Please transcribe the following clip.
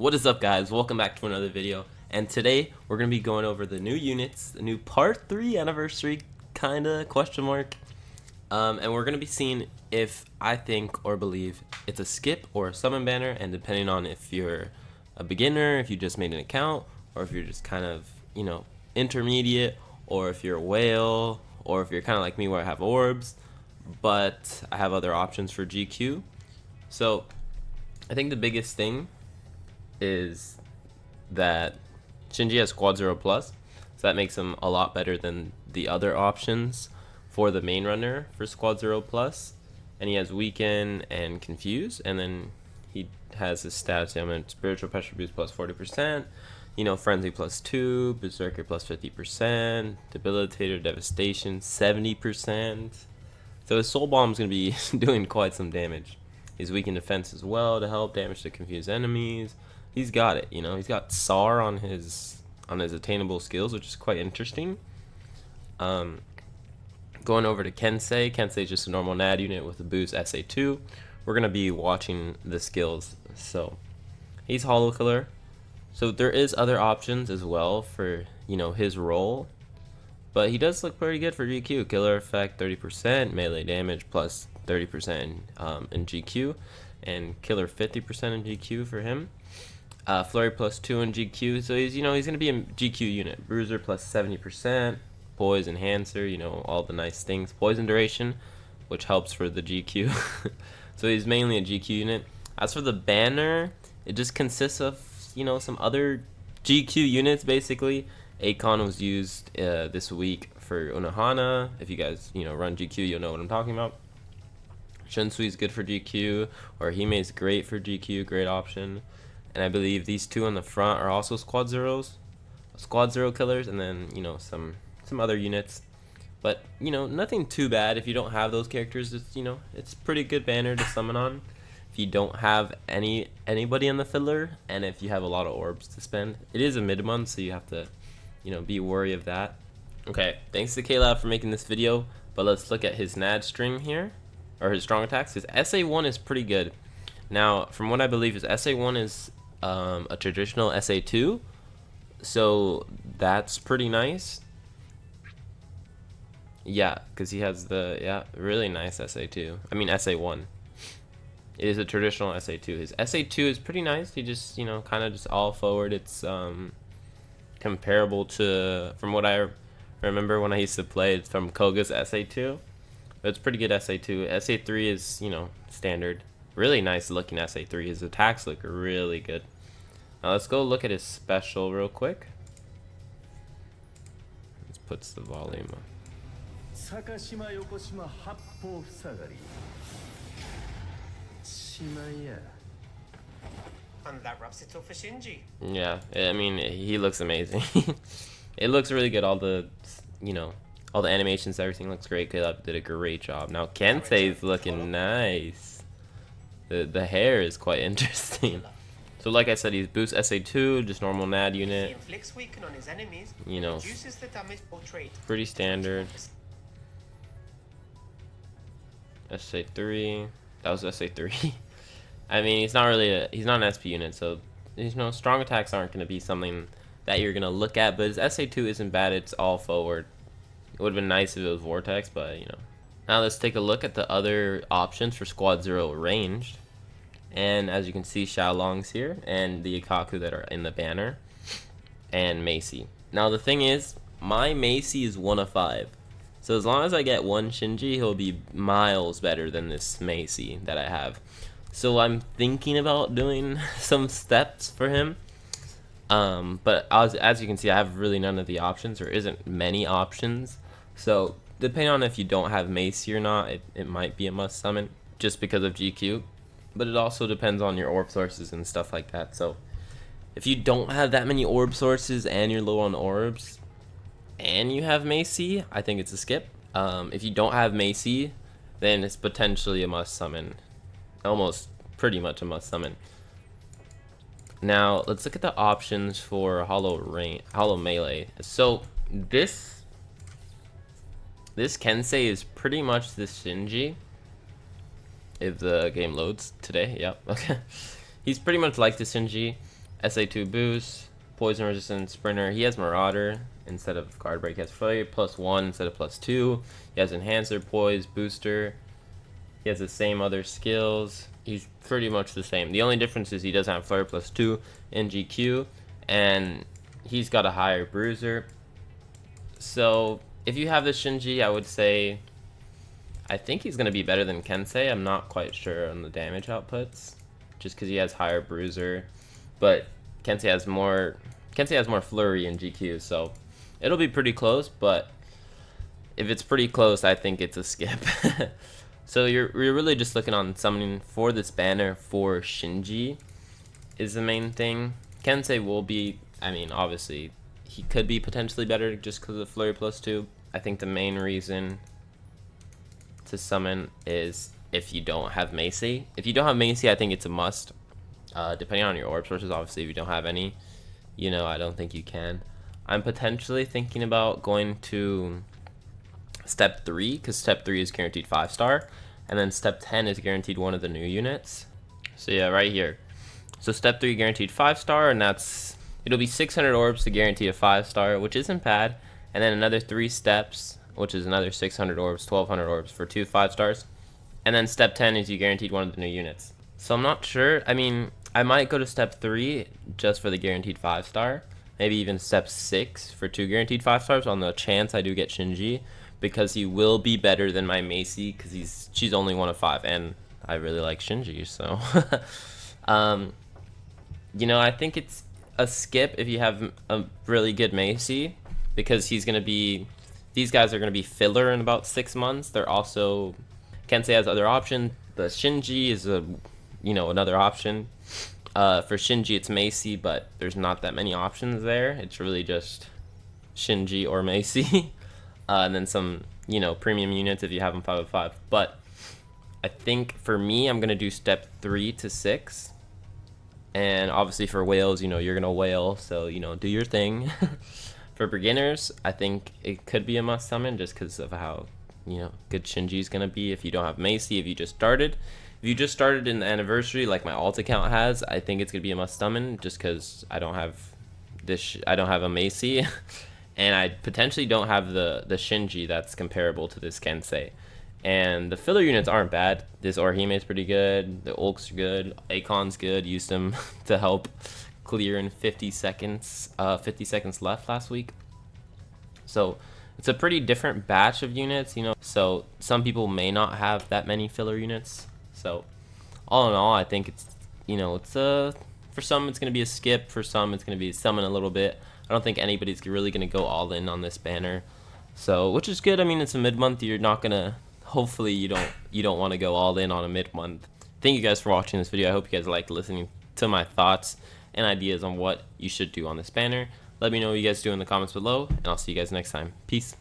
What is up, guys? Welcome back to another video, and today we're going to be going over the new units, the new part 3 anniversary kinda question mark, and we're going to be seeing if I think or believe it's a skip or a summon banner, and depending on if you're a beginner, if you just made an account, or if you're just kind of, intermediate, or if you're a whale, or if you're kind of like me where I have orbs, but I have other options for GQ. So I think the biggest thing is that Shinji has Squad 0 Plus, so that makes him a lot better than the other options for the main runner for Squad 0 Plus. And he has Weaken and Confuse, and then he has his stats element: Spiritual Pressure Boost plus 40%, Frenzy plus 2, Berserker plus 50%, Debilitator Devastation 70%. So his Soul Bomb is going to be doing quite some damage. He's weak in defense as well to help damage to confused enemies. He's got it, he's got SAR on his attainable skills, which is quite interesting. Going over to KENSEI. KENSEI is just a normal NAD unit with a boost SA2. We're gonna be watching the skills. So he's Hollow Killer. So there is other options as well for his role, but he does look pretty good for GQ. Killer effect 30%, melee damage plus 30% in GQ, and killer 50% in GQ for him. Flurry plus 2 in GQ, so he's he's gonna be a GQ unit. Bruiser plus 70%, Poise Enhancer, all the nice things. Poison duration, which helps for the GQ. So he's mainly a GQ unit. As for the banner, it just consists of some other GQ units basically. Akon was used this week for Unohana. If you guys run GQ, you'll know what I'm talking about. Shunsui is good for GQ, or Hime is great for GQ, great option. And I believe these two on the front are also Squad 0 killers, and then some other units. But nothing too bad if you don't have those characters. It's pretty good banner to summon on if you don't have anybody on the fiddler, and if you have a lot of orbs to spend. It is a mid-month, so you have to be wary of that. Okay, thanks to KLab for making this video, but let's look at his NAD string here, or his strong attacks. His SA1 is pretty good. Now, from what I believe, his SA1 is a traditional SA2, so that's pretty nice. Yeah, because he has the really nice SA2. I mean SA1. It is a traditional SA2. His SA2 is pretty nice. He just kind of just all forward. It's comparable to, from what I remember when I used to play, it's from Koga's SA2. But it's pretty good SA2. SA3 is standard. Really nice looking SA3. His attacks look really good. Now let's go look at his special real quick. Let's put the volume on. And that wraps it up for Shinji. Yeah, I mean, he looks amazing. It looks really good. All the all the animations, everything looks great. Caleb did a great job. Now KENSEI is looking nice. The hair is quite interesting. So like I said, he's boost SA2, just normal NAD unit. He inflicts weaken on his enemies, Reduces the damage portrayed. Pretty standard. SA3. That was SA3. I mean, he's not an SP unit, so strong attacks aren't gonna be something that you're gonna look at. But his SA2 isn't bad. It's all forward. It would have been nice if it was Vortex, but Now let's take a look at the other options for Squad 0 ranged. And as you can see, Xiaolong's here, and the Ikaku that are in the banner, and Macy. Now the thing is, my Macy is 1 of 5. So as long as I get one Shinji, he'll be miles better than this Macy that I have. So I'm thinking about doing some steps for him. But as you can see, I have really none of the options. There isn't many options. So depending on if you don't have Macy or not, it might be a must summon just because of GQ. But it also depends on your orb sources and stuff like that. So if you don't have that many orb sources and you're low on orbs and you have Macy, I think it's a skip. If you don't have Macy, then it's potentially a must summon. Almost pretty much a must summon. Now let's look at the options for Hollow Melee. So this KENSEI is pretty much this Shinji. If the game loads today, yep, okay. He's pretty much like the SHINJI. SA2 boost, poison resistant sprinter. He has Marauder instead of guard break. He has flurry +1 instead of +2. He has enhancer, poise, booster. He has the same other skills. He's pretty much the same. The only difference is he doesn't have flurry +2 in GQ, and he's got a higher bruiser. So if you have the Shinji, I would say I think he's gonna be better than KENSEI. I'm not quite sure on the damage outputs, just because he has higher bruiser, but KENSEI has more flurry in GQ, so it'll be pretty close. But if it's pretty close, I think it's a skip. So you're really just looking on summoning for this banner for Shinji is the main thing. KENSEI will be, I mean, obviously he could be potentially better just because of flurry +2. I think the main reason to summon is if you don't have Macy. If you don't have Macy, I think it's a must. Depending on your orb sources, obviously if you don't have any, you know, I don't think you can. I'm potentially thinking about going to step 3, because step 3 is guaranteed 5-star, and then step 10 is guaranteed one of the new units. So yeah, right here. So step 3 guaranteed 5-star, and it'll be 600 orbs to guarantee a 5-star, which isn't bad, and then another 3 steps, which is another 600 orbs, 1200 orbs for 2 5-stars, and then step 10 is you guaranteed one of the new units. So I'm not sure. I mean, I might go to step 3 just for the guaranteed 5-star, maybe even step 6 for 2 guaranteed 5-stars on the chance I do get Shinji, because he will be better than my Macy, because she's only 1 of 5, and I really like Shinji, so you know, I think it's a skip if you have a really good Macy, because these guys are going to be filler in about 6 months. They're also, KENSEI has other options. The Shinji is another option. For Shinji it's Macy, but there's not that many options there. It's really just Shinji or Macy. And then some, premium units if you have them 5 of 5. But I think for me, I'm going to do step 3 to 6. And obviously for whales, you're going to whale, so, do your thing. For beginners, I think it could be a must summon just because of how, good Shinji is going to be if you don't have Macy, if you just started. If you just started in the anniversary like my alt account has, I think it's going to be a must summon just because I don't have a Macy. And I potentially don't have the Shinji that's comparable to this KENSEI. And the filler units aren't bad. This Orihime is pretty good. The Ulk's good. Akon's good. Used them to help clear in 50 seconds. 50 seconds left last week. So it's a pretty different batch of units, So some people may not have that many filler units. So all in all, I think it's, for some it's going to be a skip. For some it's going to be summon a little bit. I don't think anybody's really going to go all in on this banner. So, which is good. I mean, it's a mid-month. You're not going to, hopefully you don't want to go all in on a mid-month. Thank you guys for watching this video. I hope you guys liked listening to my thoughts and ideas on what you should do on this banner. Let me know what you guys do in the comments below, and I'll see you guys next time. Peace.